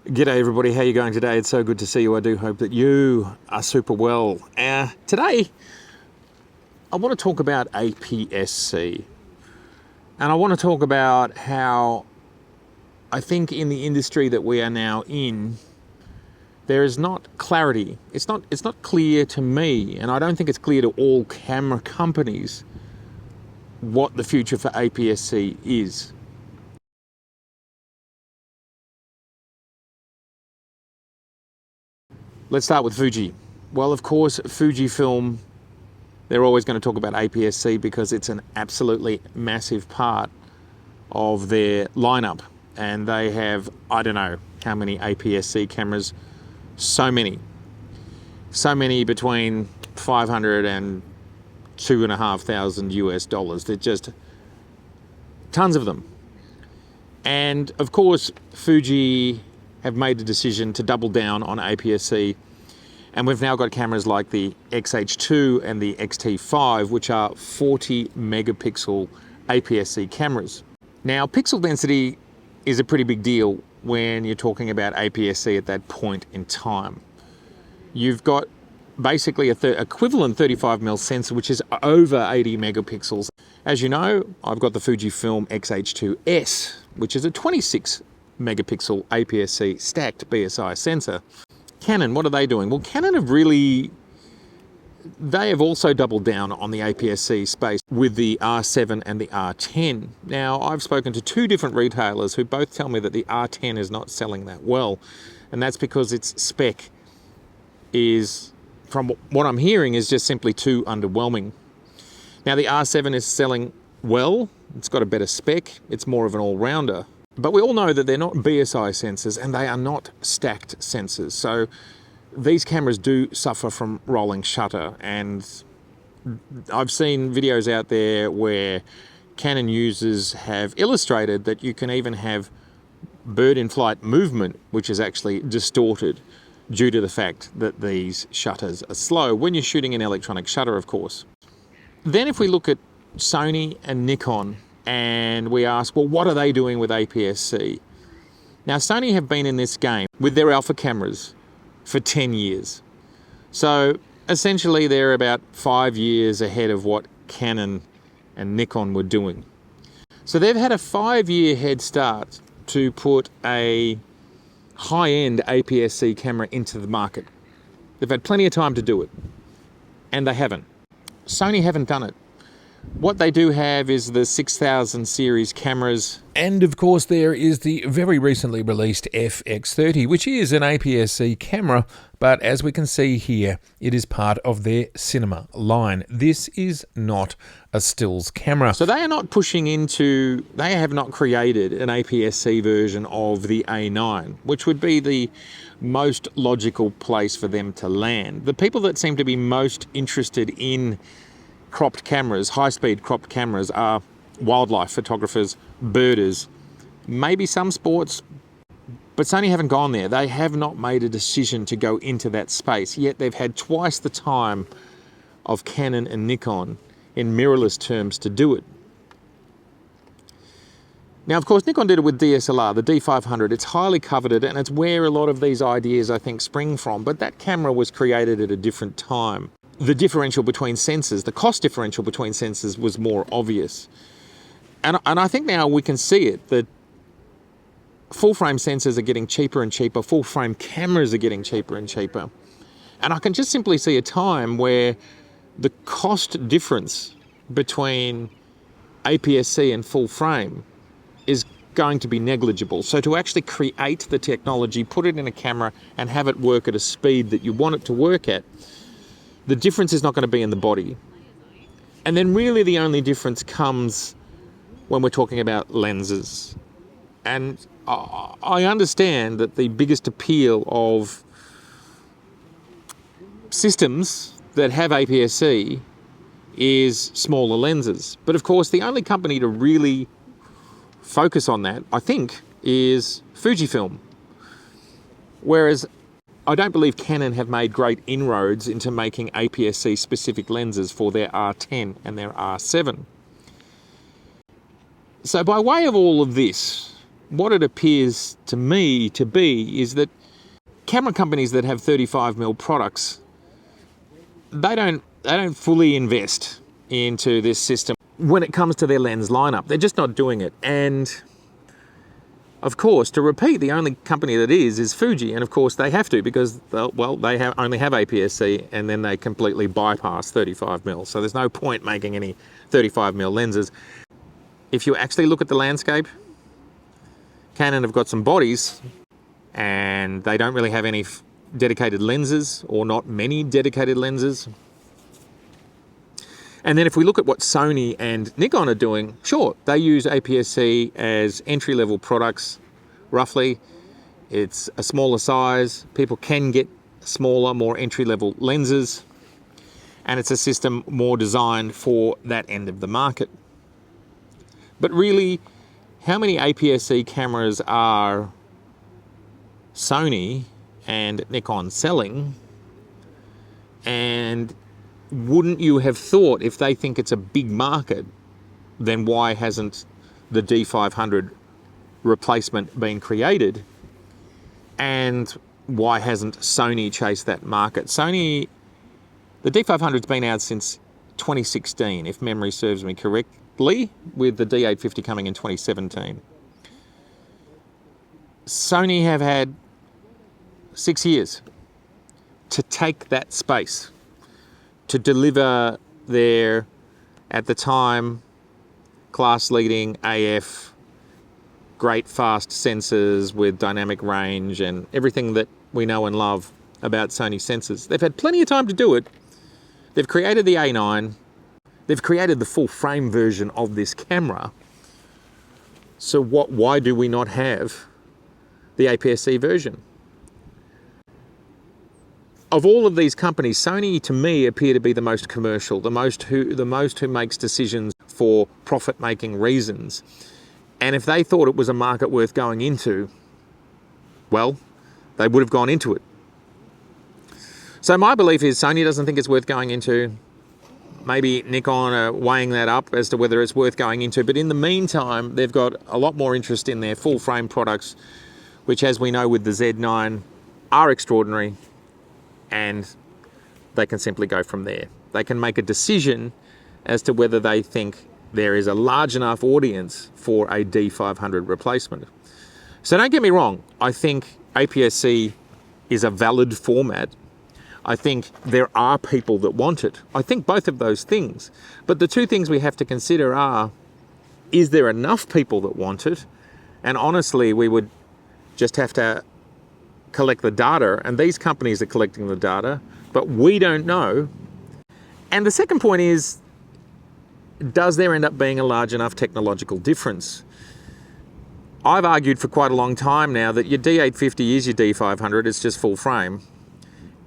G'day everybody, how you going today? It's so good to see you. I do hope that you are super well. Today, I want to talk about APS-C. And I want to talk about how I think in the industry that we are now in, there is not clarity. It's not clear to me, and I don't think it's clear to all camera companies what the future for APS-C is. Let's start with Fuji. Well, of course, FUJIFILM, they're always going to talk about APS-C because it's an absolutely massive part of their lineup. And they have, I don't know how many APS-C cameras, so many between 500 and $2,500 US. They're just tons of them. And of course, Fuji have made the decision to double down on APS-C, and we've now got cameras like the XH2 and the XT5, which are 40 megapixel APS-C cameras. Now, pixel density is a pretty big deal when you're talking about APS-C at that point in time. You've got basically an equivalent 35mm sensor, which is over 80 megapixels. As you know, I've got the FUJIFILM XH2S, which is a 26 megapixel APS-C stacked BSI sensor. Canon, what are they doing? Well, Canon they have also doubled down on the APS-C space with the R7 and the R10. Now, I've spoken to two different retailers who both tell me that the R10 is not selling that well, and that's because its spec is, from what I'm hearing, is just simply too underwhelming. Now, the R7 is selling well. It's got a better spec. It's more of an all-rounder. But we all know that they're not BSI sensors and they are not stacked sensors. So these cameras do suffer from rolling shutter. And I've seen videos out there where Canon users have illustrated that you can even have bird in flight movement, which is actually distorted due to the fact that these shutters are slow when you're shooting an electronic shutter, of course. Then if we look at Sony and Nikon, and we ask, well, what are they doing with APS-C? Now, Sony have been in this game with their alpha cameras for 10 years. So essentially, they're about 5 years ahead of what Canon and Nikon were doing. So they've had a 5-year head start to put a high-end APS-C camera into the market. They've had plenty of time to do it, and they haven't. Sony haven't done it. What they do have is the 6000 series cameras. And of course there is the very recently released FX-30, which is an APS-C camera, but as we can see here, it is part of their cinema line. This is not a stills camera. So they are not they have not created an APS-C version of the A9, which would be the most logical place for them to land. The people that seem to be most interested in cropped cameras, high-speed cropped cameras, are wildlife photographers, birders, maybe some sports, but Sony haven't gone there. They have not made a decision to go into that space, yet they've had twice the time of Canon and Nikon in mirrorless terms to do it. Now, of course, Nikon did it with DSLR, the D500. It's highly coveted, and it's where a lot of these ideas, I think, spring from, but that camera was created at a different time. The differential between sensors, the cost differential between sensors was more obvious. And I think now we can see it, that full-frame sensors are getting cheaper and cheaper, full-frame cameras are getting cheaper and cheaper. And I can just simply see a time where the cost difference between APS-C and full-frame is going to be negligible. So to actually create the technology, put it in a camera and have it work at a speed that you want it to work at, the difference is not going to be in the body. And then really the only difference comes when we're talking about lenses. And I understand that the biggest appeal of systems that have APS-C is smaller lenses. But of course, the only company to really focus on that, I think, is FUJIFILM. Whereas I don't believe Canon have made great inroads into making APS-C specific lenses for their R10 and their R7. So by way of all of this, what it appears to me to be is that camera companies that have 35mm products, they don't fully invest into this system when it comes to their lens lineup. They're just not doing it. And of course, to repeat, the only company that is Fuji, and of course they have to, because they only have APS-C, and then they completely bypass 35mm. So there's no point making any 35mm lenses. If you actually look at the landscape, Canon have got some bodies, and they don't really have any dedicated lenses, or not many dedicated lenses. And then if we look at what Sony and Nikon are doing, sure, they use APS-C as entry-level products, roughly. It's a smaller size. People can get smaller, more entry-level lenses. And it's a system more designed for that end of the market. But really, how many APS-C cameras are Sony and Nikon selling? And wouldn't you have thought, if they think it's a big market, then why hasn't the D500 replacement been created? And why hasn't Sony chased that market? The D500's been out since 2016, if memory serves me correctly, with the D850 coming in 2017. Sony have had 6 years to take that space, to deliver their, at the time, class-leading AF, great fast sensors with dynamic range and everything that we know and love about Sony sensors. They've had plenty of time to do it. They've created the A9. They've created the full frame version of this camera. So why do we not have the APS-C version? Of all of these companies, Sony to me appear to be the most commercial, the most who makes decisions for profit-making reasons. And if they thought it was a market worth going into, well, they would have gone into it. So my belief is Sony doesn't think it's worth going into. Maybe Nikon are weighing that up as to whether it's worth going into. But in the meantime, they've got a lot more interest in their full-frame products, which, as we know with the Z9, are extraordinary. And they can simply go from there. They can make a decision as to whether they think there is a large enough audience for a D500 replacement. So don't get me wrong, I think APS-C is a valid format. I think there are people that want it. I think both of those things. But the two things we have to consider are, is there enough people that want it? And honestly, we would just have to collect the data, and these companies are collecting the data, but we don't know. And the second point is, does there end up being a large enough technological difference? I've argued for quite a long time now that your D850 is your D500, it's just full frame.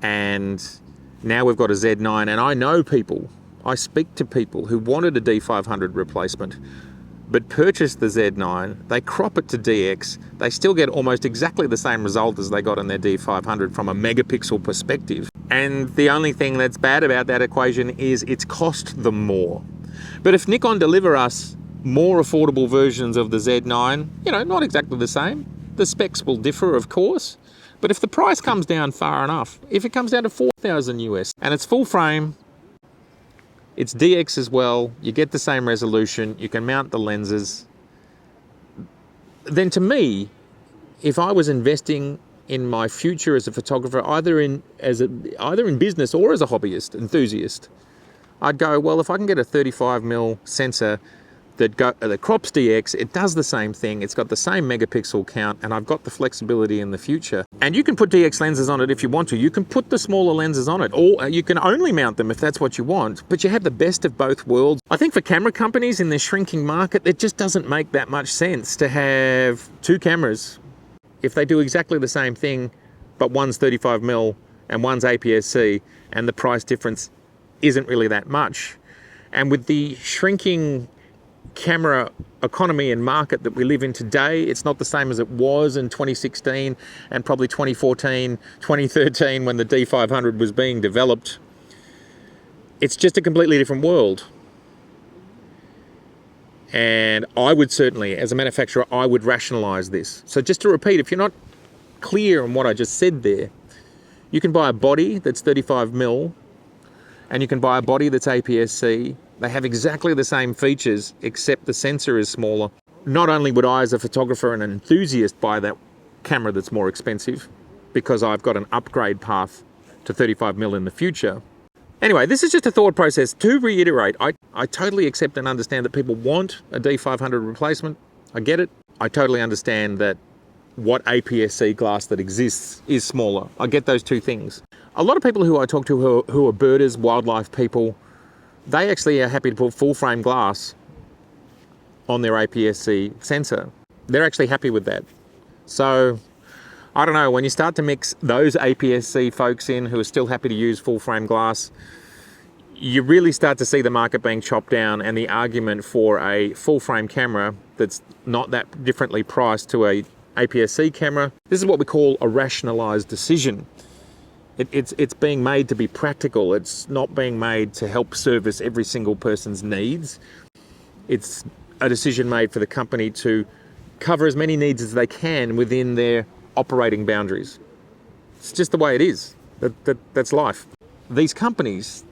And now we've got a Z9, and I know people, I speak to people who wanted a D500 replacement, but purchased the Z9, they crop it to DX, they still get almost exactly the same result as they got in their D500 from a megapixel perspective. And the only thing that's bad about that equation is it's cost them more. But if Nikon deliver us more affordable versions of the Z9, not exactly the same, the specs will differ, of course, but if the price comes down far enough, if it comes down to $4,000 US, and it's full frame, it's DX as well, you get the same resolution, you can mount the lenses, then to me, if I was investing in my future as a photographer, either in business or as a hobbyist, enthusiast, I'd go, well, if I can get a 35mm sensor that crops DX, it does the same thing, it's got the same megapixel count, and I've got the flexibility in the future. And you can put DX lenses on it if you want to. You can put the smaller lenses on it, or you can only mount them if that's what you want, but you have the best of both worlds. I think for camera companies in this shrinking market, it just doesn't make that much sense to have two cameras if they do exactly the same thing, but one's 35mm and one's APS-C, and the price difference isn't really that much. And with the shrinking camera economy and market that we live in today, it's not the same as it was in 2016 and probably 2014, 2013 when the D500 was being developed. It's just a completely different world. And I would certainly, as a manufacturer, I would rationalize this. So just to repeat, if you're not clear on what I just said there, you can buy a body that's 35mm and you can buy a body that's APS-C. They have exactly the same features, except the sensor is smaller. Not only would I, as a photographer and an enthusiast, buy that camera that's more expensive, because I've got an upgrade path to 35mm in the future. Anyway, this is just a thought process. To reiterate, I totally accept and understand that people want a D500 replacement. I get it. I totally understand that what APS-C glass that exists is smaller. I get those two things. A lot of people who I talk to who are birders, wildlife people, they actually are happy to put full frame glass on their APS-C sensor. They're actually happy with that. So, I don't know, when you start to mix those APS-C folks in who are still happy to use full frame glass, you really start to see the market being chopped down, and the argument for a full frame camera that's not that differently priced to a APS-C camera. This is what we call a rationalized decision. It's being made to be practical. It's not being made to help service every single person's needs. It's a decision made for the company to cover as many needs as they can within their operating boundaries. It's just the way it is. That's life. These companies,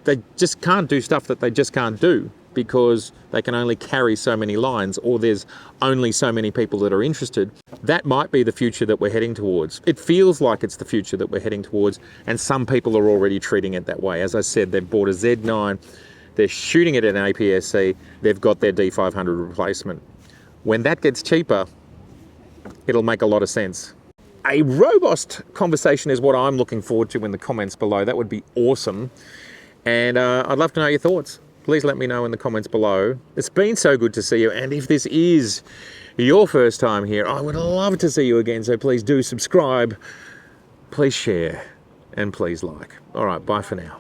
they just can't do stuff that they just can't do because they can only carry so many lines, or there's only so many people that are interested. That might be the future that we're heading towards. It feels like it's the future that we're heading towards, and some people are already treating it that way. As I said, they've bought a Z9, they're shooting it at an APS-C, they've got their D500 replacement. When that gets cheaper, it'll make a lot of sense. A robust conversation is what I'm looking forward to in the comments below. That would be awesome. And I'd love to know your thoughts. Please let me know in the comments below. It's been so good to see you. And if this is your first time here, I would love to see you again. So please do subscribe, please share, and please like. All right, bye for now.